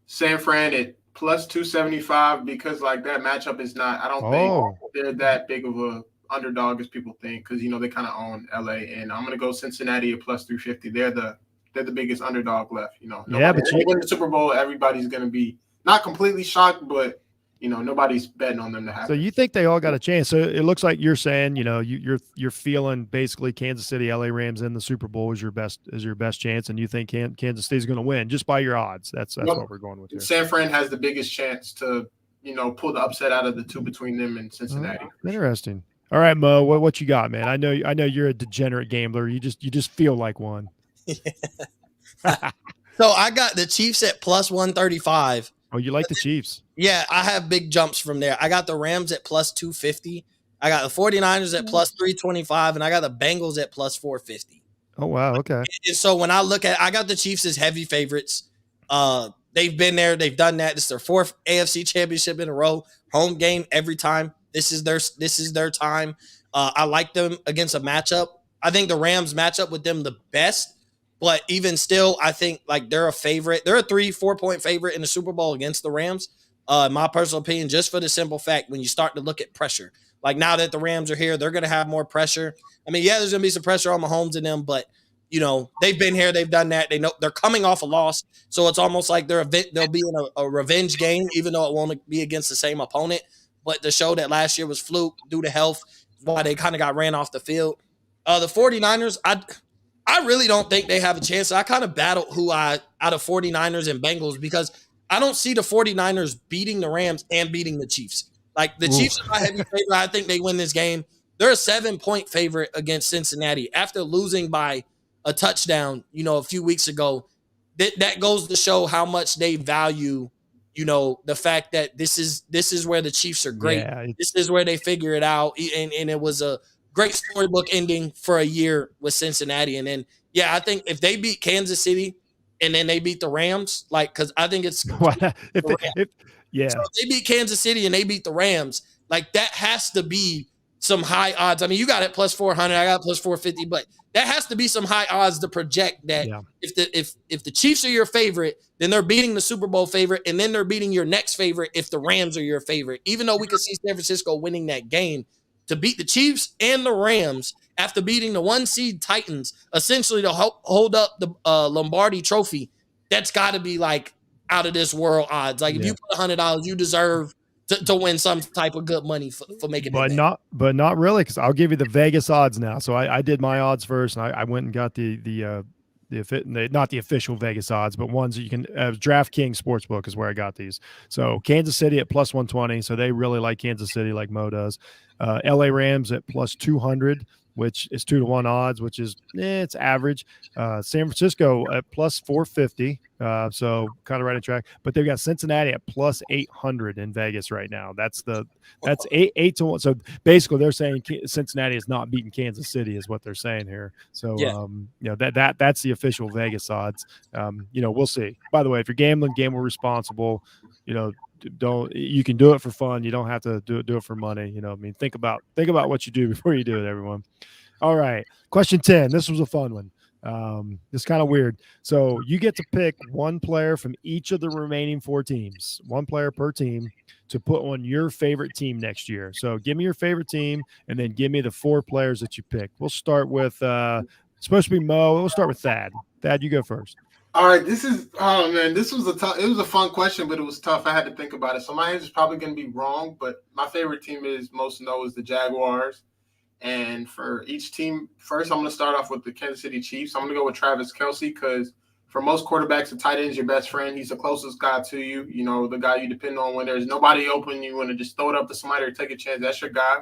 San Fran at plus 275 because that matchup is not. I don't think they're that big of a underdog as people think because they kind of own LA. And I'm gonna go Cincinnati at plus 350. They're the biggest underdog left. But they win the Super Bowl. Everybody's gonna be not completely shocked, but nobody's betting on them to happen. So you think they all got a chance? So it looks like you're saying, you're feeling basically Kansas City, LA Rams in the Super Bowl is your best chance, and you think Kansas City's going to win just by your odds. That's what we're going with here. San Fran has the biggest chance to, pull the upset out of the two betwing them and Cincinnati. Interesting. All right, Mo, what you got, man? I know you're a degenerate gambler. You just feel like one. So I got the Chiefs at plus 135. Oh, you like the Chiefs? Yeah, I have big jumps from there. I got the Rams at plus 250. I got the 49ers at plus 325, and I got the Bengals at plus 450. Oh, wow. Okay. And so when I look I got the Chiefs as heavy favorites. They've been there. They've done that. This is their 4th AFC championship in a row. Home game every time. This is their time. I like them against a matchup. I think the Rams match up with them the best. But even still, I think they're a favorite. They're a 3-4 point favorite in the Super Bowl against the Rams. In my personal opinion, just for the simple fact, when you start to look at pressure, now that the Rams are here, they're going to have more pressure. I mean, yeah, there's going to be some pressure on Mahomes and them, but they've been here, they've done that. They know they're coming off a loss, so it's almost like they'll be in a revenge game, even though it won't be against the same opponent. But to show that last year was fluke due to health, why they kind of got ran off the field. The 49ers, I really don't think they have a chance. I kind of battled out of 49ers and Bengals because I don't see the 49ers beating the Rams and beating the Chiefs. The Chiefs are my heavy favorite. I think they win this game. They're a 7-point favorite against Cincinnati after losing by a touchdown, a few weeks ago. That goes to show how much they value, the fact that this is where the Chiefs are great. Yeah, this is where they figure it out. And it was a great storybook ending for a year with Cincinnati. And then, I think if they beat Kansas City and then they beat the Rams, like, because I think it's yeah. So if they beat Kansas City and they beat the Rams, like that has to be some high odds. I mean, you got it plus 400, I got plus 450, but that has to be some high odds to project that if the Chiefs are your favorite, then they're beating the Super Bowl favorite, and then they're beating your next favorite if the Rams are your favorite. Even though we could see San Francisco winning that game, to beat the Chiefs and the Rams after beating the 1 seed Titans, essentially to hold up the Lombardi trophy, that's got to be like out of this world odds. Like if you put $100, you deserve to win some type of good money for making it. But not really, because I'll give you the Vegas odds now. So I did my odds first, and I went and got the not the official Vegas odds, but ones that you can. DraftKings Sportsbook is where I got these. So Kansas City at plus 120. So they really like Kansas City, like Mo does. LA Rams at plus 200, which is 2-1 odds, which is it's average. San Francisco at plus 450. So kind of right on track, but they've got Cincinnati at plus 800 in Vegas right now. That's 8-1. So basically they're saying Cincinnati is not beating Kansas City is what they're saying here. So, that's the official Vegas odds. We'll see. By the way, if you're gambling, gamble responsible, you can do it for fun. You don't have to do it for money. Think about what you do before you do it, everyone. All right. Question 10. This was a fun one. It's kind of weird. So you get to pick one player from each of the remaining 4 teams, one player per team, to put on your favorite team next year. So give me your favorite team and then give me the 4 players that you picked. We'll start with it's supposed to be Mo. We'll start with Thad. Thad, you go first. All right, this was a fun question, but it was tough. I had to think about it. So my answer is probably going to be wrong, but my favorite team is the Jaguars. And for each team, first I'm going to start off with the Kansas City Chiefs. I'm going to go with Travis Kelce because for most quarterbacks, the tight end is your best friend. He's the closest guy to you, the guy you depend on when there's nobody open. You want to just throw it up to somebody or take a chance. That's your guy.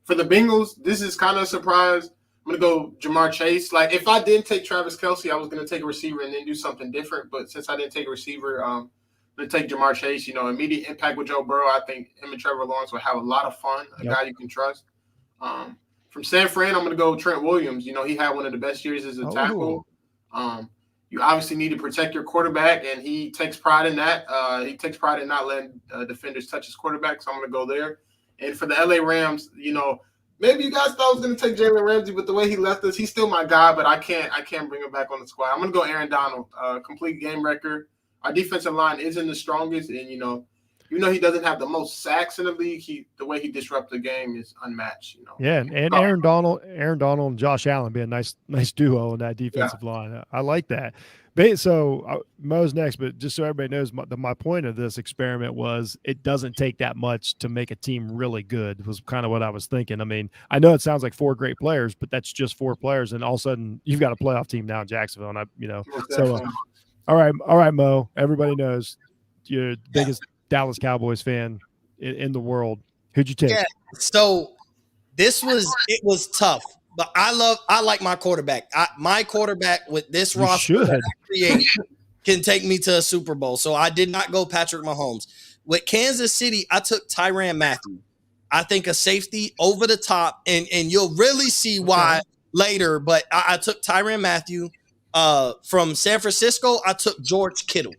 For the Bengals, this is kind of a surprise. I'm going to go Jamar Chase. Like, if I didn't take Travis Kelce, I was going to take a receiver and then do something different. But since I didn't take a receiver, I'm going to take Jamar Chase. Immediate impact with Joe Burrow. I think him and Trevor Lawrence will have a lot of fun, a guy you can trust. From San Fran, I'm going to go Trent Williams. He had one of the best years as a tackle. You obviously need to protect your quarterback, and he takes pride in that. He takes pride in not letting defenders touch his quarterback, so I'm going to go there. And for the LA Rams, maybe you guys thought I was going to take Jalen Ramsey, but the way he left us, he's still my guy, but I can't bring him back on the squad. I'm going to go Aaron Donald, complete game record. Our defensive line isn't the strongest, and, he doesn't have the most sacks in the league. The way he disrupts the game is unmatched. Yeah, and Aaron Donald and Josh Allen be a nice duo in that defensive line. I like that. So Mo's next, but just so everybody knows, my point of this experiment was it doesn't take that much to make a team really good. Was kind of what I was thinking. I mean, I know it sounds like 4 great players, but that's just 4 players, and all of a sudden you've got a playoff team now in Jacksonville. And all right, Mo. Everybody knows you're the biggest Dallas Cowboys fan in the world. Who'd you take? Yeah. So it was tough, but I like my quarterback. My quarterback with this roster that I create can take me to a Super Bowl. So I did not go Patrick Mahomes. With Kansas City, I took Tyrann Mathieu. I think a safety over the top, and you'll really see why later. But I took Tyrann Mathieu. From San Francisco, I took George Kittle.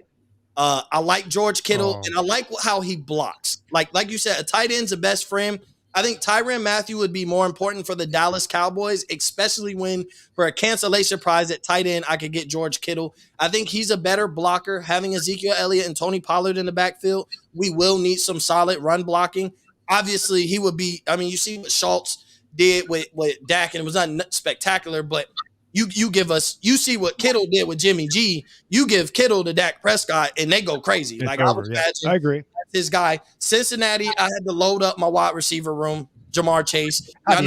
I like George Kittle, and I like how he blocks. Like you said, a tight end's a best friend. I think Tyrann Mathieu would be more important for the Dallas Cowboys, especially when for a cancellation prize at tight end, I could get George Kittle. I think he's a better blocker. Having Ezekiel Elliott and Tony Pollard in the backfield, we will need some solid run blocking. Obviously, he would be – I mean, you see what Schultz did with Dak, and it was not spectacular, but you see what Kittle did with Jimmy G. You give Kittle to Dak Prescott, and they go crazy. I would imagine. I agree. His guy. Cincinnati, I had to load up my wide receiver room, Jamar Chase. I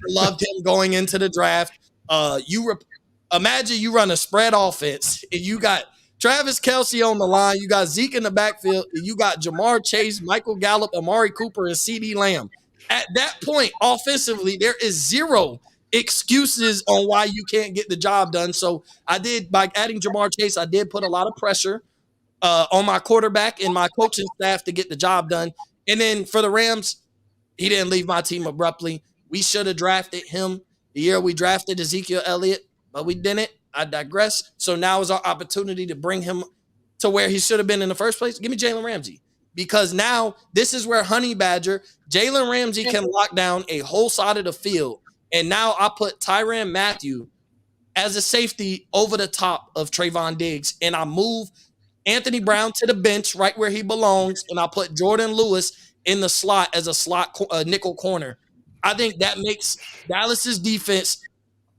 loved him going into the draft. Imagine you run a spread offense, and you got Travis Kelce on the line, you got Zeke in the backfield, and you got Jamar Chase, Michael Gallup, Amari Cooper, and CeeDee Lamb. At that point, offensively, there is zero excuses on why you can't get the job done. So I did, by adding Jamar Chase, I did put a lot of pressure on my quarterback and my coaching staff to get the job done. And then for the Rams, he didn't leave my team abruptly. We should have drafted him the year we drafted Ezekiel Elliott, but we didn't. I digress. So now is our opportunity to bring him to where he should have been in the first place. Give me Jalen Ramsey. Because now this is where Honey Badger, Jalen Ramsey can lock down a whole side of the field. And now I put Tyrann Mathieu as a safety over the top of Trayvon Diggs. And I move Anthony Brown to the bench right where he belongs. And I put Jordan Lewis in the slot as a slot nickel corner. I think that makes Dallas's defense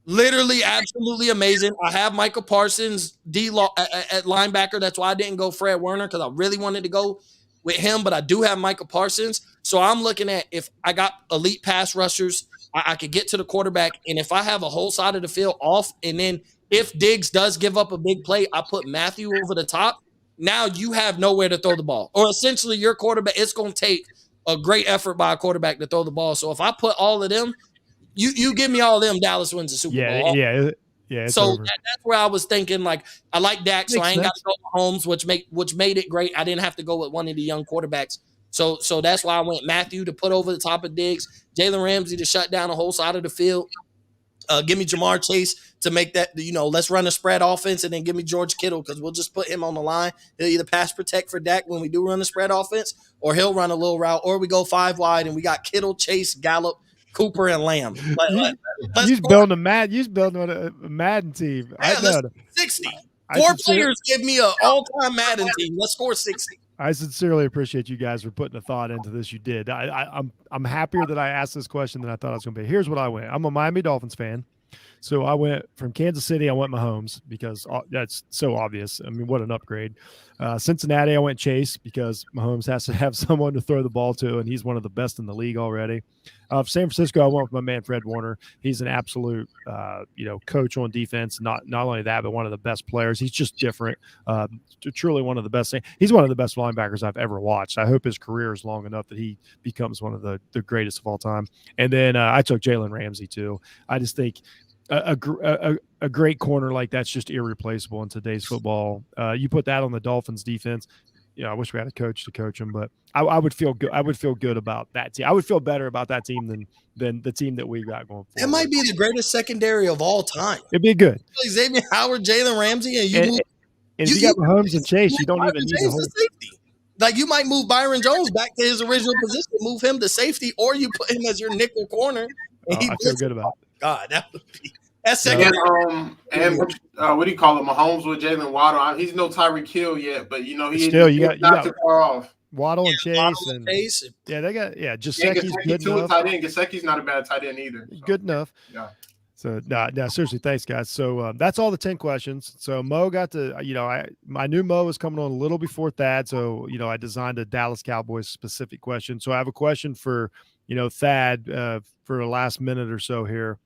literally absolutely amazing. I have Michael Parsons at linebacker. That's why I didn't go Fred Warner, because I really wanted to go with him, but I do have Michael Parsons. So I'm looking at, if I got elite pass rushers, I could get to the quarterback. And if I have a whole side of the field off, and then if Diggs does give up a big play, I put Matthew over the top. Now you have nowhere to throw the ball. Or essentially your quarterback, it's going to take a great effort by a quarterback to throw the ball. So if I put all of them, you give me all of them, Dallas wins the Super Bowl. Yeah. So that's where I was thinking, like, I like Dak, so I ain't got to go with Mahomes, which made it great. I didn't have to go with one of the young quarterbacks. So that's why I went Matthew to put over the top of Diggs, Jalen Ramsey to shut down the whole side of the field. Give me Jamar Chase to make that, let's run a spread offense, and then give me George Kittle, because we'll just put him on the line. He'll either pass protect for Dak when we do run the spread offense, or he'll run a little route, or we go 5 wide and we got Kittle, Chase, Gallup, Cooper, and Lamb. You're building on a Madden team. Yeah, let's 60. 4 players give me an all-time Madden team. Let's score 60. I sincerely appreciate you guys for putting a thought into this. You did. I'm happier that I asked this question than I thought I was going to be. Here's what I went. I'm a Miami Dolphins fan. So I went from Kansas City. I went Mahomes because that's so obvious. I mean, what an upgrade. Cincinnati, I went Chase because Mahomes has to have someone to throw the ball to, and he's one of the best in the league already. San Francisco, I went with my man Fred Warner. He's an absolute, coach on defense. Not only that, but one of the best players. He's just different. Truly one of the best. He's one of the best linebackers I've ever watched. I hope his career is long enough that he becomes one of the greatest of all time. And then I took Jalen Ramsey too. I just think a great corner like that's just irreplaceable in today's football. You put that on the Dolphins defense. I wish we had a coach to coach them, but I would feel good. I would feel good about that team. I would feel better about that team than the team that we got going forward. It might be the greatest secondary of all time. It'd be good. Xavier Howard, Jalen Ramsey, and if you got Mahomes and Chase, you don't even need a whole safety. Like, you might move Byron Jones back to his original position, move him to safety, or you put him as your nickel corner. And I feel good about it. God, that would be. That's second. And what do you call it? Mahomes with Jalen Waddle. He's no Tyreek Hill yet, but he's you not too far off. Waddle and Chase. Yeah, they got Gesicki's good enough. Tight end. Gesicki's not a bad tight end either. So. Good enough. Yeah. So seriously, thanks guys. So that's all the 10 questions. So Mo got to, I knew Mo was coming on a little before Thad. So, I designed a Dallas Cowboys specific question. So I have a question for, Thad for the last minute or so here.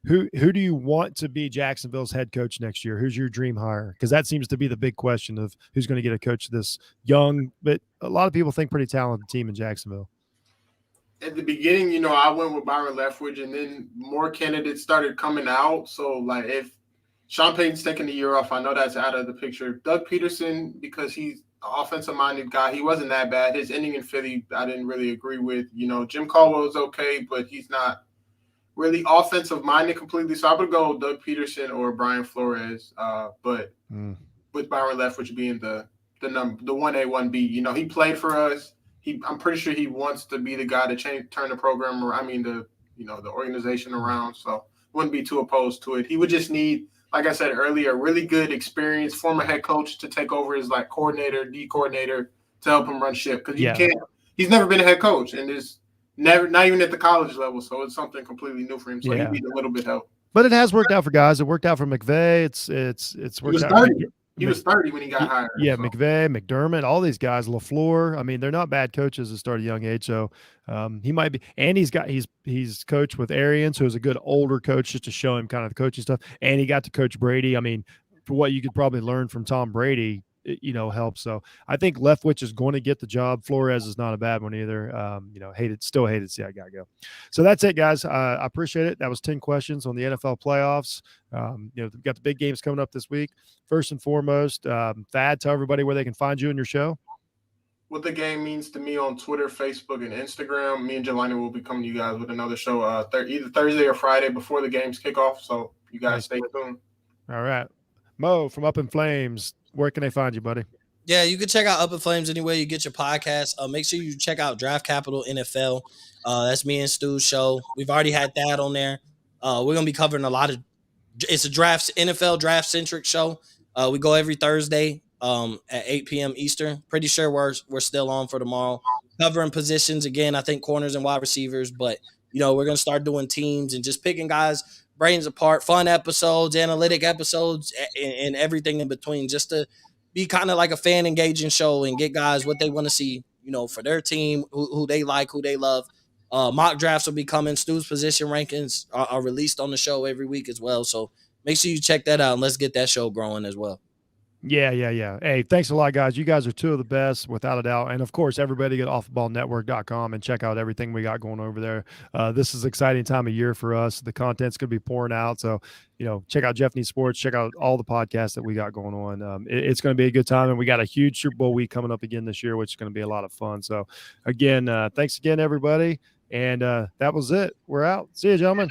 Who do you want to be Jacksonville's head coach next year? Who's your dream hire? Because that seems to be the big question of who's going to get a coach this young, but a lot of people think pretty talented team in Jacksonville. At the beginning, I went with Byron Leftwich, and then more candidates started coming out. So, like, if Sean Payton's taking the year off, I know that's out of the picture. Doug Peterson, because he's an offensive-minded guy, he wasn't that bad. His ending in Philly, I didn't really agree with. Jim Caldwell was okay, but he's not really offensive-minded completely. So I would go Doug Peterson or Brian Flores, but with Byron Leftwich being the 1A, 1B. He played for us. I'm pretty sure he wants to be the guy to turn the program around. The organization around. So wouldn't be too opposed to it. He would just need, like I said earlier, a really good experienced former head coach to take over as like coordinator, D coordinator to help him run ship. Because he's never been a head coach, and there's not even at the college level. So it's something completely new for him. So he needs a little bit of help. But it has worked out for guys. It worked out for McVay. It's worked out. He was 30 when he got hired. Yeah, so. McVay, McDermott, all these guys, LaFleur. They're not bad coaches that start at a young age. So he might be, and he's coached with Arians, who's a good older coach, just to show him kind of the coaching stuff. And he got to coach Brady. For what you could probably learn from Tom Brady, helps. So I think Leftwich is going to get the job. Flores is not a bad one either. Still hated to see that guy go. So that's it, guys. I appreciate it. That was 10 questions on the NFL playoffs. We've got the big games coming up this week. First and foremost, Thad, tell everybody where they can find you and your show. What the game means to me on Twitter, Facebook, and Instagram. Me and Jelani will be coming to you guys with another show either Thursday or Friday before the games kick off. So you guys stay tuned. All right. Mo from Up in Flames, where can they find you, buddy? Yeah, you can check out Up in Flames anywhere you get your podcast. Make sure you check out Draft Capital NFL. That's me and Stu's show. We've already had that on there. We're gonna be covering a lot of. It's a NFL draft centric show. We go every Thursday at 8 p.m. Eastern. Pretty sure we're still on for tomorrow. Covering positions again. I think corners and wide receivers, but we're gonna start doing teams and just picking guys brains apart. Fun episodes, analytic episodes, and everything in between, just to be kind of like a fan engaging show and get guys what they want to see, for their team, who they like, who they love. Mock drafts will be coming. Stu's position rankings are released on the show every week as well. So make sure you check that out and let's get that show growing as well. Yeah. Hey, thanks a lot, guys. You guys are two of the best, without a doubt. And of course, everybody get offtheballnetwork.com and check out everything we got going over there. This is an exciting time of year for us. The content's going to be pouring out. So, check out Jeff Needs Sports. Check out all the podcasts that we got going on. It's going to be a good time. And we got a huge Super Bowl week coming up again this year, which is going to be a lot of fun. So, again, thanks again, everybody. And that was it. We're out. See you, gentlemen.